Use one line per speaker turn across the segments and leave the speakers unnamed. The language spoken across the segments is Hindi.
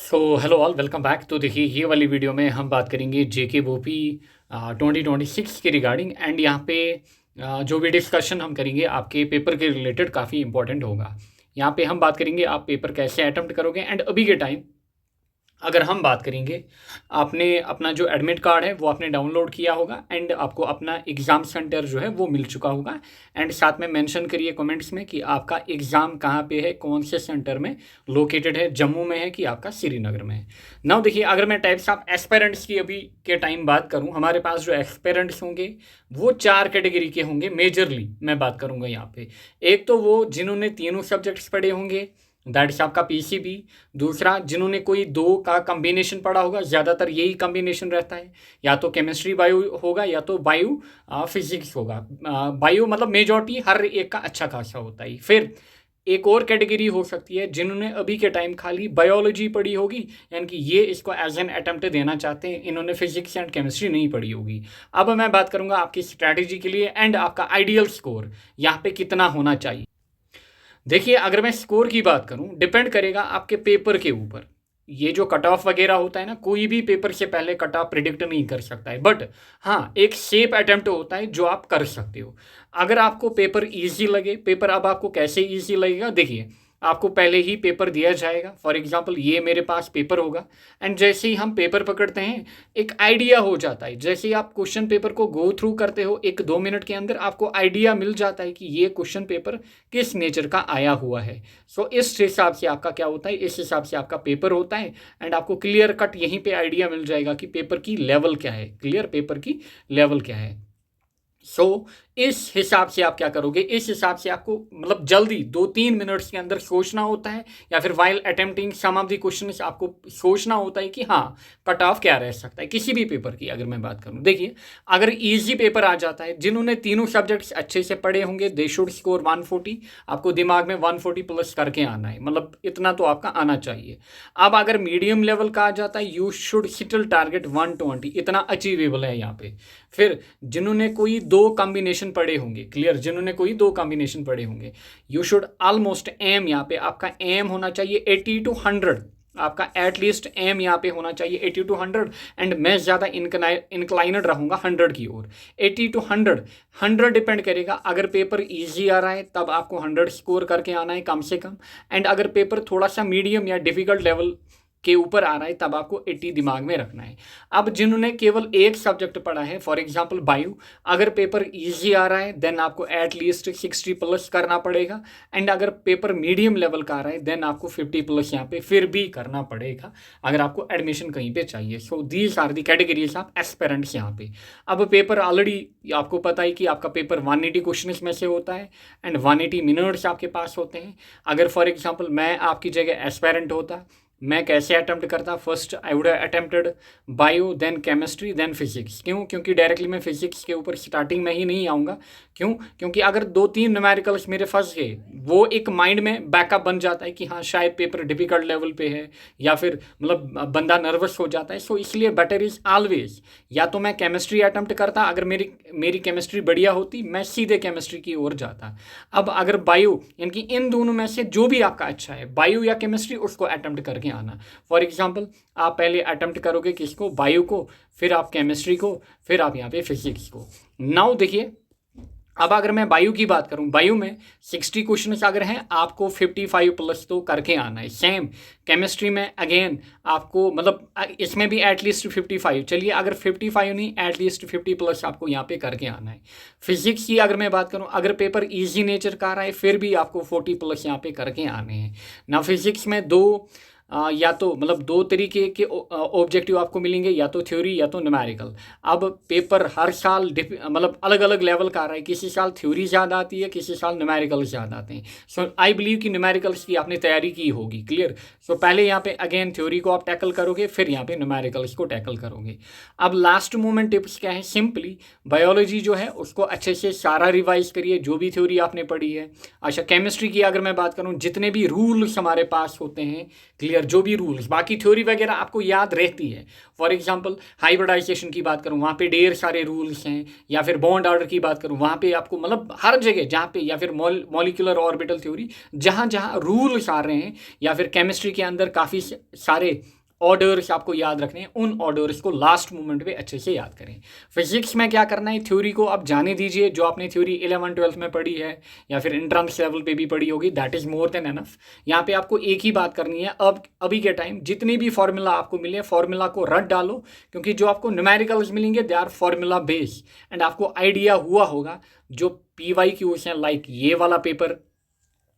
Hello all, welcome back. तो देखिए, ये वाली वीडियो में हम बात करेंगे जेके बोपी 2026 के रिगार्डिंग। एंड यहाँ पे जो भी डिस्कशन हम करेंगे आपके पेपर के रिलेटेड काफ़ी इंपॉर्टेंट होगा। यहाँ पे हम बात करेंगे आप पेपर कैसे अटेम्प्ट करोगे। एंड अभी के टाइम अगर हम बात करेंगे, आपने अपना जो एडमिट कार्ड है वो आपने डाउनलोड किया होगा एंड आपको अपना एग्ज़ाम सेंटर जो है वो मिल चुका होगा। एंड साथ में मेंशन करिए कमेंट्स में कि आपका एग्ज़ाम कहाँ पे है, कौन से सेंटर में लोकेटेड है, जम्मू में है कि आपका श्रीनगर में है। नाउ देखिए, अगर मैं टाइप्स ऑफ एस्पेरेंट्स की अभी के टाइम बात करूँ, हमारे पास जो एस्पेरेंट्स होंगे वो 4 कैटेगरी के होंगे। मेजरली मैं बात करूँगा यहाँ पे। एक तो वो जिन्होंने तीनों सब्जेक्ट्स पढ़े होंगे, दैट इज आपका पीसीबी। दूसरा, जिन्होंने कोई दो का कॉम्बिनेशन पढ़ा होगा, ज़्यादातर यही कॉम्बिनेशन रहता है, या तो केमिस्ट्री बायो होगा या तो बायो फिजिक्स होगा। बायो मतलब मेजॉरिटी हर एक का अच्छा खासा होता है। फिर एक और कैटेगरी हो सकती है जिन्होंने अभी के टाइम खाली बायोलॉजी पढ़ी होगी, यानी कि ये इसको एज एन अटेम्प्ट देना चाहते हैं, इन्होंने फिजिक्स एंड केमिस्ट्री नहीं पढ़ी होगी। अब मैं बात करूंगा आपकी स्ट्रैटेजी के लिए एंड आपका आइडियल स्कोर यहाँ पे कितना होना चाहिए। देखिए, अगर मैं स्कोर की बात करूं, डिपेंड करेगा आपके पेपर के ऊपर। ये जो कट ऑफ वगैरह होता है ना, कोई भी पेपर से पहले कट ऑफ प्रिडिक्ट नहीं कर सकता है, बट हाँ, एक सेफ अटेम्प्ट होता है जो आप कर सकते हो। अगर आपको पेपर इजी लगे, पेपर अब आपको कैसे इजी लगेगा, देखिए, आपको पहले ही पेपर दिया जाएगा। फॉर एग्जांपल ये मेरे पास पेपर होगा एंड जैसे ही हम पेपर पकड़ते हैं एक आइडिया हो जाता है। जैसे ही आप क्वेश्चन पेपर को गो थ्रू करते हो, 1-2 मिनट के अंदर आपको आइडिया मिल जाता है कि ये क्वेश्चन पेपर किस नेचर का आया हुआ है। सो इस हिसाब से आपका क्या होता है, इस हिसाब से आपका पेपर होता है एंड आपको क्लियर कट यहीं पे आइडिया मिल जाएगा कि पेपर की लेवल क्या है, क्लियर पेपर की लेवल क्या है। इस हिसाब से आप क्या करोगे, इस हिसाब से आपको मतलब जल्दी 2-3 मिनट्स के अंदर सोचना होता है, या फिर while attempting some of the question आपको सोचना होता है कि हाँ, कट ऑफ क्या रह सकता है किसी भी पेपर की। अगर मैं बात करूं, देखिए, अगर इजी पेपर आ जाता है, जिन्होंने तीनों सब्जेक्ट्स अच्छे से पढ़े होंगे, दे शुड स्कोर 140। आपको दिमाग में 140 प्लस करके आना है, मतलब इतना तो आपका आना चाहिए। अब अगर मीडियम लेवल का आ जाता है, यू शुड स्टिल टारगेट 120, इतना अचीवेबल है यहाँ पे। फिर जिन्होंने कोई दो कॉम्बिनेशन पढ़े होंगे, क्लियर, जिन्होंने कोई दो कॉम्बिनेशन पढ़े होंगे, यू शुड ऑलमोस्ट एम, यहाँ पे आपका एम होना चाहिए 80-100। आपका एटलीस्ट एम यहाँ पे होना चाहिए 80-100। एंड मैं ज़्यादा इंक्लाइनड रहूँगा 100 की ओर। 80-100, 100 डिपेंड करेगा। अगर पेपर इजी आ रहा है तब आपको 100 स्कोर करके आना है कम से कम। एंड अगर पेपर थोड़ा सा मीडियम या डिफिकल्ट लेवल के ऊपर आ रहा है तब आपको 80 दिमाग में रखना है। अब जिन्होंने केवल एक सब्जेक्ट पढ़ा है, फॉर एग्जांपल बायो, अगर पेपर इजी आ रहा है देन आपको एटलीस्ट 60 प्लस करना पड़ेगा। एंड अगर पेपर मीडियम लेवल का आ रहा है देन आपको 50 प्लस यहाँ पे फिर भी करना पड़ेगा, अगर आपको एडमिशन कहीं पे चाहिए। So these are the categories of aspirants यहाँ पे। अब पेपर ऑलरेडी आपको पता है कि आपका पेपर 180 क्वेश्चन में से होता है एंड 180 मिनट्स आपके पास होते हैं। अगर फॉर एग्जाम्पल मैं आपकी जगह एस्पेरेंट होता, मैं कैसे अटेम्प्ट करता, first I would attempted bio, then chemistry, then physics. क्यों? क्योंकि डायरेक्टली मैं फिजिक्स के ऊपर स्टार्टिंग में ही नहीं आऊँगा। क्यों? क्योंकि अगर 2-3 न्यूमेरिकल्स मेरे फंस गए, वो एक माइंड में बैकअप बन जाता है कि हाँ, शायद पेपर डिफिकल्ट लेवल पे है, या फिर मतलब बंदा नर्वस हो जाता है। सो इसलिए बेटर इज़ ऑलवेज, या तो मैं केमिस्ट्री अटेम्प्ट करता, अगर मेरी केमिस्ट्री बढ़िया होती मैं सीधे केमिस्ट्री की ओर जाता। अब अगर बायो, यानी कि इन दोनों में से जो भी आपका अच्छा है, बायो या केमिस्ट्री, उसको अटेम्प्ट करके आना। फॉर एग्जाम्पल, आप पहले अटेम्प्ट करोगे किसको, बायो को, फिर आप केमिस्ट्री को, फिर आप यहाँ पे फिजिक्स को। नाउ देखिए, अब अगर मैं बायो की बात करूं, बायो में 60 क्वेश्चन अगर हैं, आपको 55 प्लस तो करके आना है। सेम केमिस्ट्री में अगेन आपको मतलब इसमें भी एटलीस्ट 55, चलिए अगर 55 नहीं एटलीस्ट 50 प्लस आपको यहाँ पे करके आना है। फिजिक्स की अगर मैं बात करूँ, अगर पेपर इजी नेचर का रहा है फिर भी आपको 40 प्लस यहाँ पे करके आने हैं ना। फिजिक्स में या तो मतलब दो तरीके के ऑब्जेक्टिव आपको मिलेंगे, या तो थ्योरी या तो न्यूमेरिकल। अब पेपर हर साल मतलब अलग अलग लेवल का आ रहा है, किसी साल थ्योरी ज़्यादा आती है, किसी साल न्यूमेरिकल ज़्यादा आते हैं। सो आई बिलीव कि न्यूमेरिकल्स की आपने तैयारी की होगी, क्लियर। सो पहले यहाँ पे अगेन थ्योरी को आप टैकल करोगे, फिर यहाँ पे न्यूमेरिकल्स को टैकल करोगे। अब लास्ट मोमेंट टिप्स क्या है, सिंपली बायोलॉजी जो है उसको अच्छे से सारा रिवाइज करिए, जो भी थ्योरी आपने पढ़ी है। अच्छा, केमिस्ट्री की अगर मैं बात करूँ, जितने भी रूल्स हमारे पास होते हैं, क्लियर, जो भी रूल्स, बाकी थ्योरी वगैरह आपको याद रहती है। फॉर एग्जांपल हाइब्रिडाइजेशन की बात करूं, वहाँ पे ढेर सारे रूल्स हैं, या फिर बॉन्ड ऑर्डर की बात करूं, वहाँ पे आपको मतलब हर जगह जहाँ पे, या फिर मॉलिक्यूलर ऑर्बिटल थ्योरी, जहाँ जहाँ रूल्स आ रहे हैं, या फिर केमिस्ट्री के अंदर काफ़ी सारे ऑर्डर्स आपको याद रखने हैं, उन ऑर्डर्स को लास्ट मोमेंट पे अच्छे से याद करें। फिजिक्स में क्या करना है, थ्योरी को आप जाने दीजिए, जो आपने थ्योरी 11-12 में पढ़ी है या फिर एंट्रेंस लेवल पे भी पढ़ी होगी, that is more than enough. यहाँ पे आपको एक ही बात करनी है, अब अभी के टाइम जितने भी फार्मूला आपको मिले, फार्मूला को रट डालो, क्योंकि जो आपको न्यूमेरिकल्स मिलेंगे they are formula based. And आपको आइडिया हुआ होगा जो PYQs हैं, लाइक ये वाला पेपर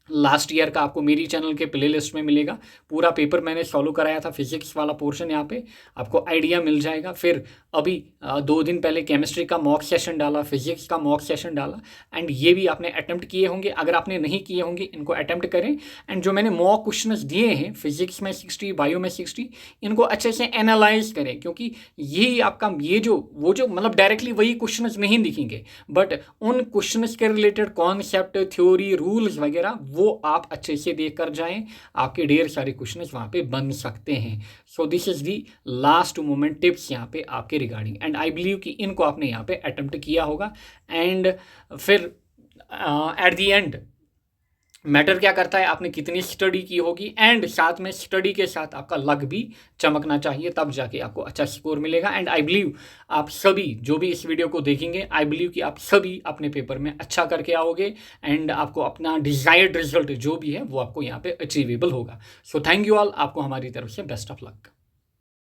लास्ट ईयर का आपको मेरी चैनल के प्लेलिस्ट में मिलेगा, पूरा पेपर मैंने सॉल्व कराया था, फिजिक्स वाला पोर्शन यहाँ पे आपको आइडिया मिल जाएगा। फिर अभी 2 दिन पहले केमिस्ट्री का मॉक सेशन डाला, फिजिक्स का मॉक सेशन डाला, एंड ये भी आपने अटैम्प्ट किए होंगे। अगर आपने नहीं किए होंगे इनको अटैम्प्ट करें, एंड जो मैंने मॉक क्वेश्चंस दिए हैं फिजिक्स में 60, बायो में 60, इनको अच्छे से एनालाइज करें, क्योंकि यही आपका ये जो वो जो मतलब डायरेक्टली वही क्वेश्चंस नहीं दिखेंगे, बट उन क्वेश्चंस के रिलेटेड कॉन्सेप्ट, थ्योरी, रूल्स वगैरह वो आप अच्छे से देख कर जाएं, आपके ढेर सारे क्वेश्चंस वहाँ पे बन सकते हैं। So this is the last moment tips यहाँ पे आपके रिगार्डिंग, एंड आई बिलीव कि इनको आपने यहाँ पे अटेम्प्ट किया होगा। एंड फिर एट द एंड मैटर क्या करता है, आपने कितनी स्टडी की होगी, एंड साथ में स्टडी के साथ आपका लक भी चमकना चाहिए, तब जाके आपको अच्छा स्कोर मिलेगा। एंड आई बिलीव आप सभी जो भी इस वीडियो को देखेंगे, आई बिलीव कि आप सभी अपने पेपर में अच्छा करके आओगे, एंड आपको अपना डिज़ायर्ड रिजल्ट जो भी है वो आपको यहाँ पे अचीवेबल होगा। सो थैंक यू ऑल, आपको हमारी तरफ से बेस्ट ऑफ लक।